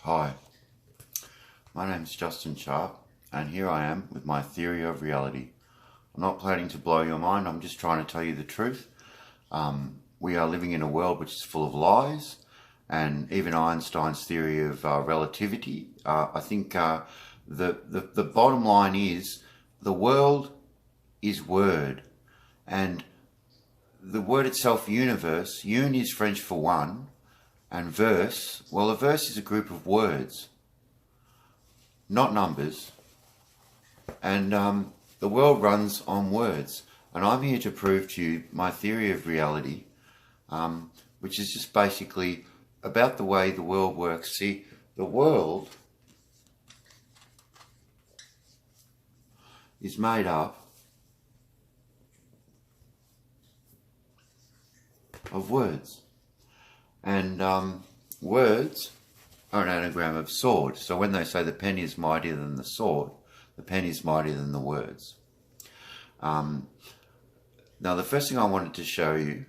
Hi, my name is Justin Sharp, and here I am with my theory of reality. I'm not planning to blow your mind, I'm just trying to tell you the truth. We are living in a world which is full of lies, and even Einstein's theory of relativity. I think the bottom line is the world is word, and the word itself, universe, un is French for one, and verse, well, a verse is a group of words, not numbers. And the world runs on words. And I'm here to prove to you my theory of reality, which is just basically about the way the world works. See, the world is made up of words. And words are an anagram of sword. So when they say the pen is mightier than the sword, the pen is mightier than the words. Now the first thing I wanted to show you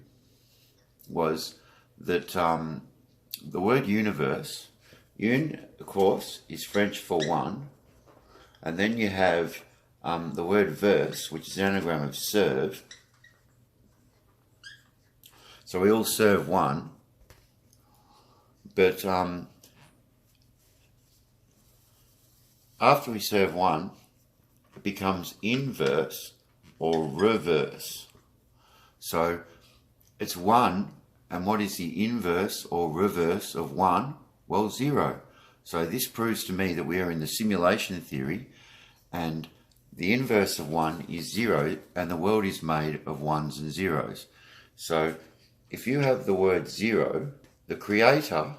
was that the word universe, un, of course, is French for one. And then you have the word verse, which is an anagram of serve. So we all serve one. But after we serve one, it becomes inverse or reverse. So it's one, and what is the inverse or reverse of one? Well, zero. So this proves to me that we are in the simulation theory, and the inverse of one is zero, and the world is made of ones and zeros. So if you have the word zero, the creator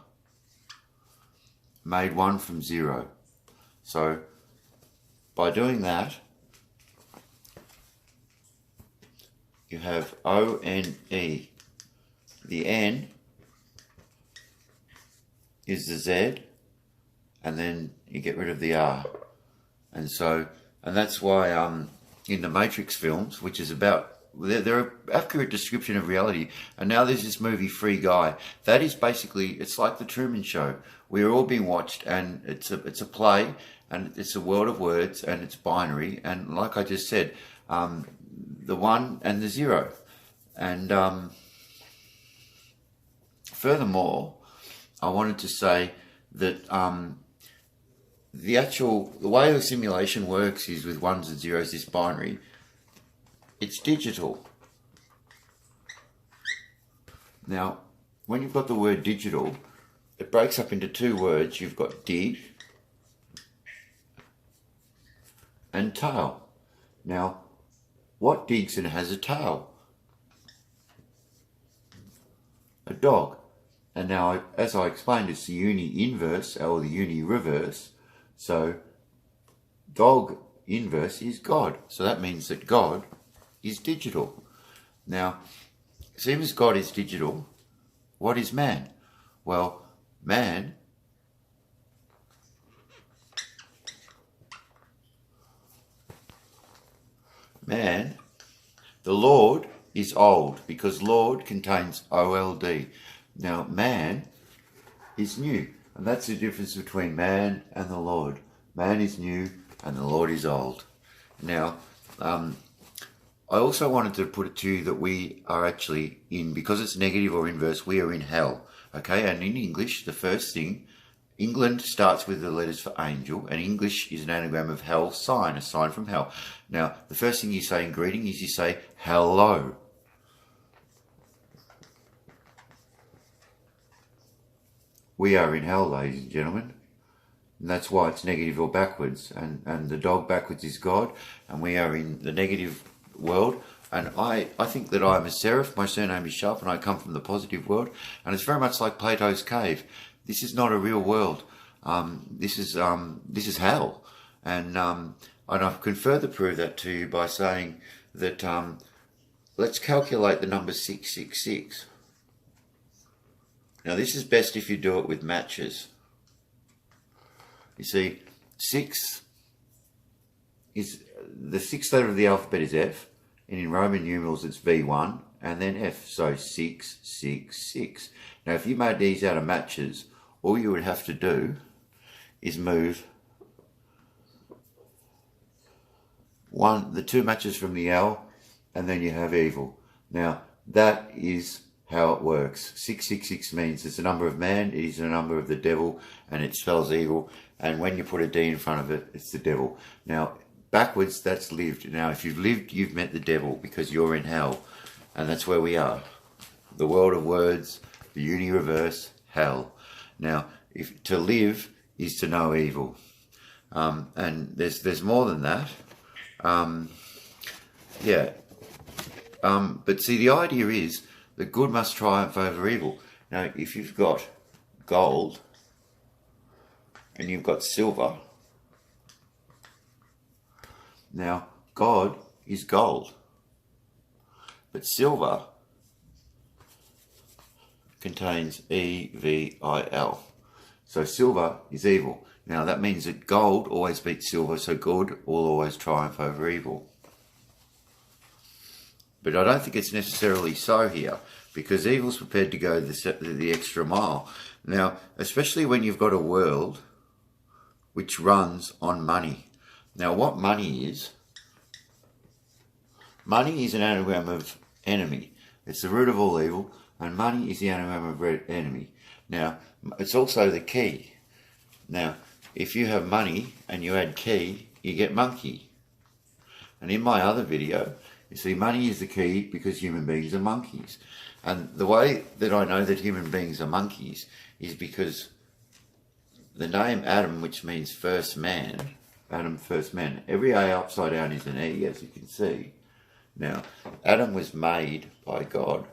made one from zero. So by doing that, you have O-N-E. The N is the Z, and then you get rid of the R. And that's why in the Matrix films, which is about, they're an accurate description of reality. And now there's this movie, Free Guy. That is basically, it's like the Truman Show. We're all being watched, and it's a play, and it's a world of words, and it's binary. And like I just said, the one and the zero. And furthermore, I wanted to say that the way the simulation works is with ones and zeros, this binary. It's digital. Now, when you've got the word digital, it breaks up into two words. You've got dig and tail. Now, what digs and has a tail? A dog. And now, as I explained, it's the uni-inverse or the uni-reverse. So, dog inverse is God. So that means that God is digital. Now, seeing as God is digital, what is man? Well, man the Lord is old, because Lord contains O-L-D. Now, man is new, and that's the difference between man and the Lord. Man is new, and the Lord is old. Now, I also wanted to put it to you that we are actually because it's negative or inverse, we are in hell. Okay, and in English, the first thing, England starts with the letters for angel, and English is an anagram of hell sign, a sign from hell. Now, the first thing you say in greeting is you say hello. We are in hell, ladies and gentlemen. And that's why it's negative or backwards. And the dog backwards is God, and we are in the negative world. And I think that I'm a Seraph. My surname is Sharp, and I come from the positive world. And it's very much like Plato's cave. This is not a real world. This is hell. And I can further prove that to you by saying that let's calculate the number 666. Now this is best if you do it with matches. You see, 6 is the sixth letter of the alphabet is F, and in Roman numerals it's V1 and then F, so 666. Now if you made these out of matches, all you would have to do is move the two matches from the L, and then you have evil. Now, that is how it works. 666 means it's a number of man, it is a number of the devil, and it spells evil. And when you put a D in front of it, it's the devil. Now, backwards, that's lived. Now, if you've lived, you've met the devil because you're in hell. And that's where we are. The world of words, the uni reverse, hell. Now, to live is to know evil. And there's more than that. But see, the idea is that good must triumph over evil. Now, if you've got gold and you've got silver, now God is gold, but silver contains EVIL. So silver is evil. Now that means that gold always beats silver, so good will always triumph over evil. But I don't think it's necessarily so here, because evil's prepared to go the extra mile. Now, especially when you've got a world which runs on money. Now, what money is an anagram of enemy. It's the root of all evil, and money is the anagram of enemy. Now, it's also the key. Now, if you have money and you add key, you get monkey. And in my other video, you see, money is the key because human beings are monkeys. And the way that I know that human beings are monkeys is because the name Adam, which means first man, Adam, first man, every A upside down is an E, as you can see. Now, Adam was made by God.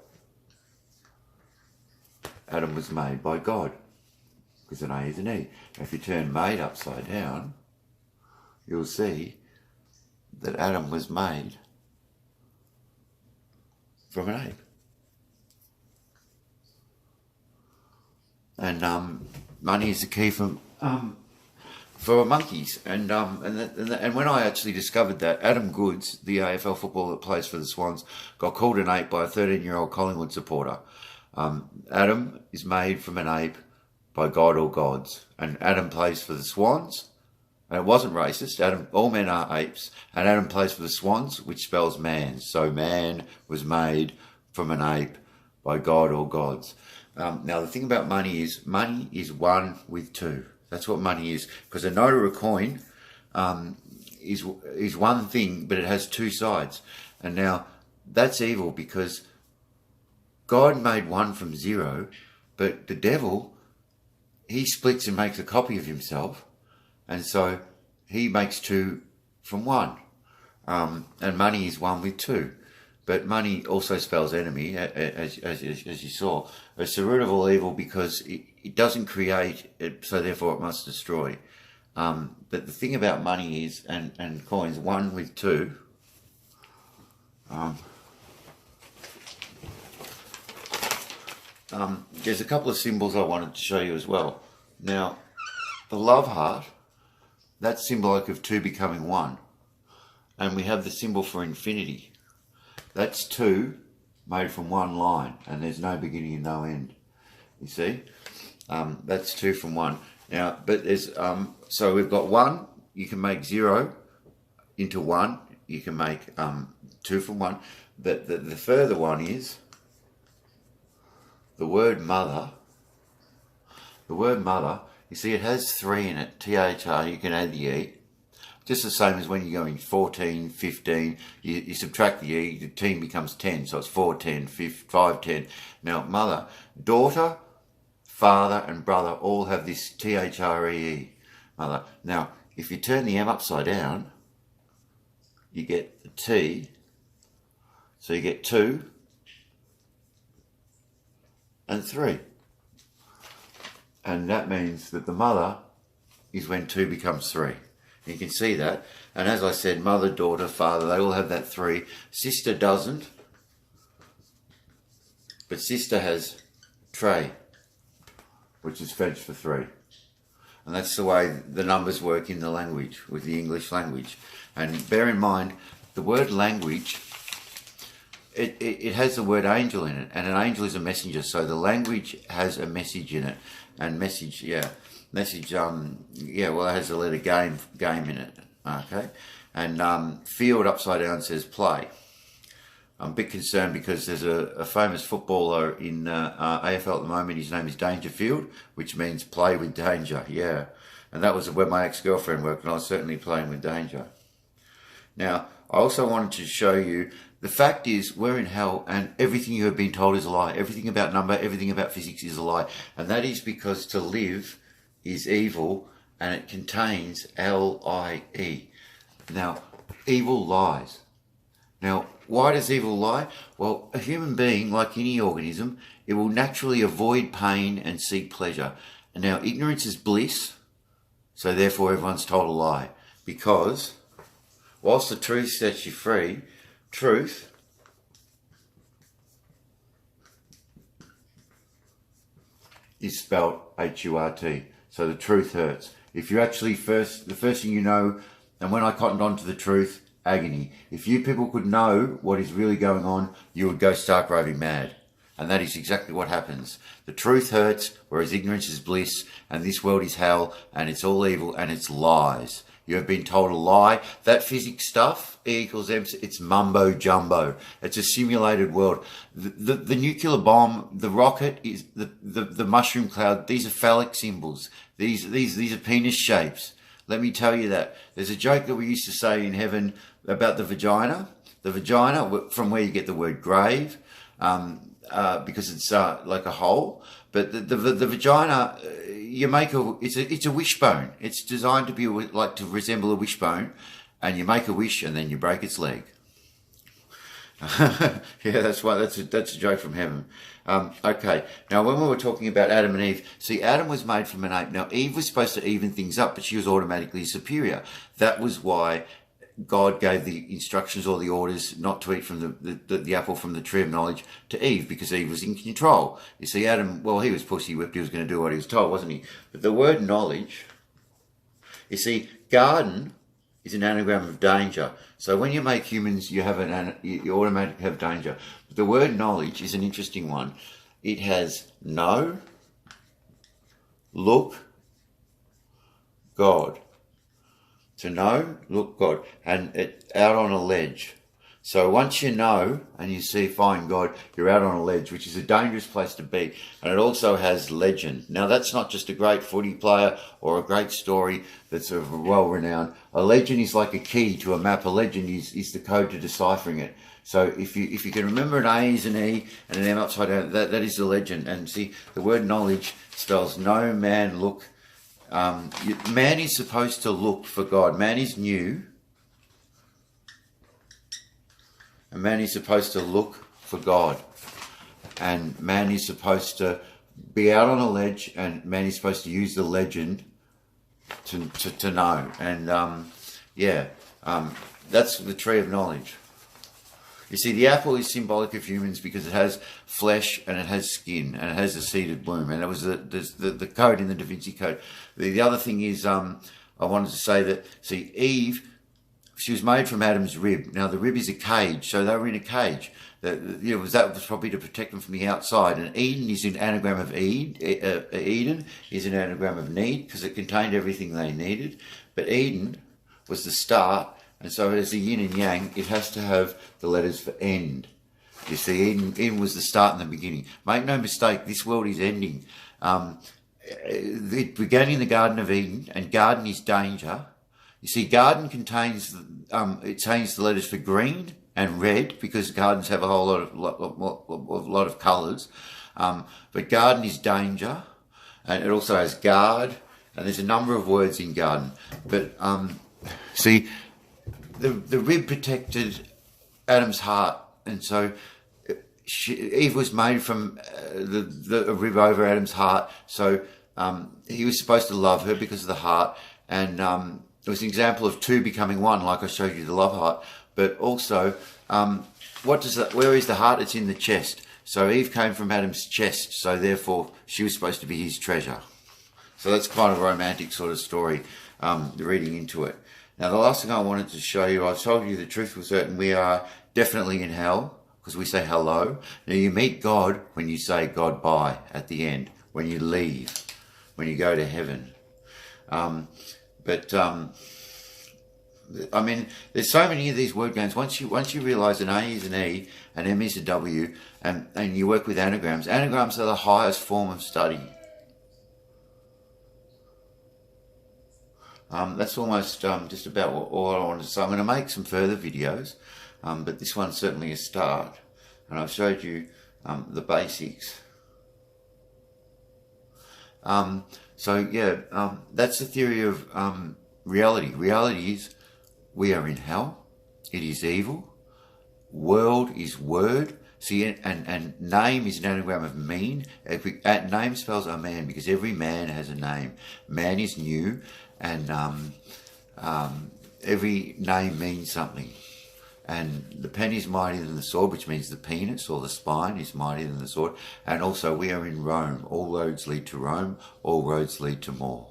Adam was made by God, because an A is an E. If you turn made upside down, you'll see that Adam was made from an ape. And money is the key for monkeys. And when I actually discovered that, Adam Goods, the AFL footballer that plays for the Swans, got called an ape by a 13-year-old Collingwood supporter. Adam is made from an ape by God or gods. And Adam plays for the Swans. And it wasn't racist. All men are apes. And Adam plays for the Swans, which spells man. So man was made from an ape by God or gods. Now, the thing about money is one with two. That's what money is. Because a note or a coin is one thing, but it has two sides. And now, that's evil because God made one from zero, but the devil, he splits and makes a copy of himself. And so he makes two from one. And money is one with two. But money also spells enemy, as you saw. It's the root of all evil because it doesn't create, so therefore it must destroy. But the thing about money is, and coins, one with two. There's a couple of symbols I wanted to show you as well. Now, the love heart, that's symbolic of two becoming one. And we have the symbol for infinity. That's two made from one line, and there's no beginning and no end. You see? That's two from one. Now, but there's, so we've got one, you can make zero into one, you can make two from one. But the further one is the word mother. The word mother, you see it has three in it, THR, you can add the E. Just the same as when you're going 14, 15, you subtract the E, the team becomes 10, so it's 4, 10, 5, 10. Now, mother, daughter, father and brother all have this THREE, mother. Now, if you turn the M upside down, you get the T, so you get 2 and 3. And that means that the mother is when 2 becomes 3. You can see that. And as I said, mother, daughter, father, they all have that 3. Sister doesn't. But sister has tray, which is French for 3. And that's the way the numbers work in the language, with the English language. And bear in mind, the word language, it has the word angel in it. And an angel is a messenger. So the language has a message in it. and message, yeah. Message, yeah, well, it has the letter game in it, okay? And field upside down says play. I'm a bit concerned because there's a famous footballer in AFL at the moment. His name is Dangerfield, which means play with danger, yeah. And that was where my ex-girlfriend worked, and I was certainly playing with danger. Now, I also wanted to show you, the fact is we're in hell and everything you have been told is a lie. Everything about number, everything about physics is a lie. And that is because to live is evil and it contains L-I-E. Now, evil lies. Now, why does evil lie? Well, a human being, like any organism, it will naturally avoid pain and seek pleasure. And now, ignorance is bliss, so therefore everyone's told a lie. Because whilst the truth sets you free, truth is spelled H-U-R-T. So the truth hurts. If you actually the first thing you know, and when I cottoned on to the truth, agony. If you people could know what is really going on, you would go stark raving mad. And that is exactly what happens. The truth hurts, whereas ignorance is bliss, and this world is hell, and it's all evil, and it's lies. You have been told a lie. That physics stuff, E equals MC, it's mumbo jumbo. It's a simulated world. The nuclear bomb, the rocket, is the mushroom cloud. These are phallic symbols. These are penis shapes. Let me tell you that. There's a joke that we used to say in heaven about the vagina. The vagina, from where you get the word grave, because it's like a hole. But the vagina, you make it's a wishbone. It's designed to be like to resemble a wishbone, and you make a wish and then you break its leg. Yeah, that's why that's a joke from heaven. Okay, now when we were talking about Adam and Eve, see, Adam was made from an ape. Now Eve was supposed to even things up, but she was automatically superior. That was why God gave the instructions or the orders not to eat from the apple from the tree of knowledge to Eve, because Eve was in control. You see, Adam, well, he was pussy whipped. He was going to do what he was told, wasn't he? But the word knowledge, you see, garden is an anagram of danger. So when you make humans, you automatically have danger. But the word knowledge is an interesting one. It has know, look, God. To know, look, God, and it out on a ledge. So once you know and you see find God, you're out on a ledge, which is a dangerous place to be. And it also has legend. Now that's not just a great footy player or a great story that's well renowned. A legend is like a key to a map. A legend is the code to deciphering it. So if you can remember an A is an E and an M upside down, that is the legend. And see, the word knowledge spells no man look. Man is supposed to look for God. Man is new. And man is supposed to look for God. And man is supposed to be out on a ledge, and man is supposed to use the legend to know. And that's the tree of knowledge. You see, the apple is symbolic of humans because it has flesh and it has skin and it has a seeded bloom. And that was the code in the Da Vinci Code. The other thing is, I wanted to say that, see, Eve, she was made from Adam's rib. Now, the rib is a cage, so they were in a cage. That was probably to protect them from the outside. And Eden is an anagram of Eden is an anagram of need, because it contained everything they needed. But Eden was the start. And so as a yin and yang, it has to have the letters for end. You see, Eden was the start and the beginning. Make no mistake, this world is ending. It began in the Garden of Eden, and garden is danger. You see, garden contains, it contains the letters for green and red, because gardens have a whole lot of colours. But garden is danger, and it also has guard, and there's a number of words in garden. But see, the rib protected Adam's heart, and so Eve was made from the rib over Adam's heart. So he was supposed to love her because of the heart, and it was an example of two becoming one, like I showed you the love heart. But also, where is the heart? It's in the chest. So Eve came from Adam's chest, so therefore she was supposed to be his treasure. So that's kind of a romantic sort of story, reading into it. Now, the last thing I wanted to show you, I told you the truth was certain. We are definitely in hell, because we say hello. Now, you meet God when you say God bye at the end, when you leave. when you go to heaven. I mean, there's so many of these word games. Once you realise an A is an E, an M is a W, and you work with anagrams. Anagrams are the highest form of study. That's almost just about all I wanted to say. I'm going to make some further videos, but this one's certainly a start. And I've showed you the basics. So yeah, that's the theory of reality. Reality is we are in hell. It is evil. World is word. See, and name is an anagram of mean. Name spells a man because every man has a name. Man is new, and every name means something. And the pen is mightier than the sword, which means the penis or the spine is mightier than the sword. And also we are in Rome. All roads lead to Rome. All roads lead to more.